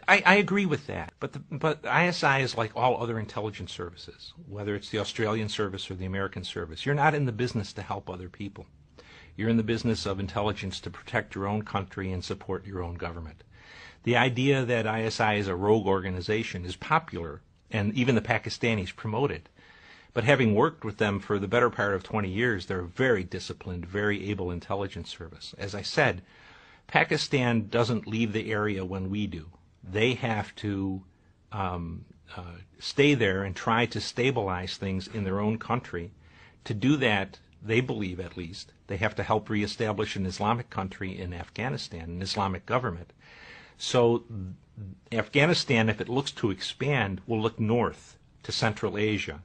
I agree with that, but ISI is like all other intelligence services, whether it's the Australian service or the American service. You're not in the business to help other people. You're in the business of intelligence to protect your own country and support your own government. The idea that ISI is a rogue organization is popular, and even the Pakistanis promote it. But having worked with them for the better part of 20 years, they're a very disciplined, very able intelligence service. As I said, Pakistan doesn't leave the area when we do. They have to stay there and try to stabilize things in their own country. To do that, they believe at least, they have to help reestablish an Islamic country in Afghanistan, an Islamic government. So Afghanistan, if it looks to expand, will look north to Central Asia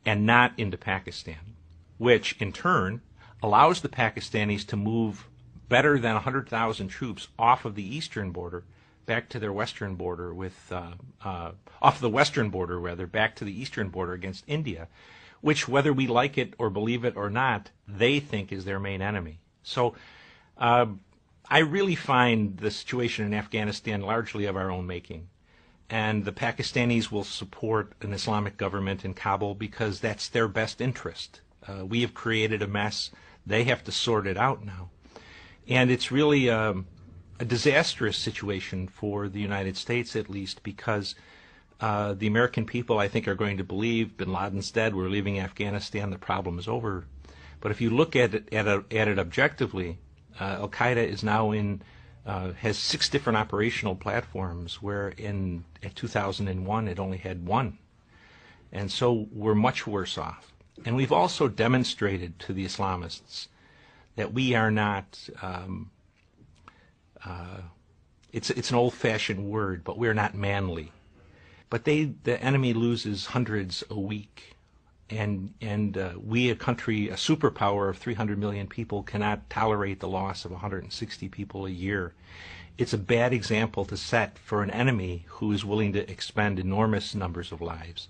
and not into Pakistan, which in turn allows the Pakistanis to move better than 100,000 troops off of the eastern border back to their western border off the western border rather, back to the eastern border against India, which, whether we like it or believe it or not, they think is their main enemy. So I really find the situation in Afghanistan largely of our own making. And the Pakistanis will support an Islamic government in Kabul because that's their best interest. We have created a mess. They have to sort it out now. And it's really a disastrous situation for the United States, at least, because the American people, I think, are going to believe bin Laden's dead, we're leaving Afghanistan, the problem is over. But if you look at it objectively, Al-Qaeda is now has 6 different operational platforms, where in 2001 it only had 1. And so we're much worse off. And we've also demonstrated to the Islamists that we are not, it's an old-fashioned word, but we're not manly. But the enemy loses hundreds a week, and we, a country, a superpower of 300 million people, cannot tolerate the loss of 160 people a year. It's a bad example to set for an enemy who is willing to expend enormous numbers of lives.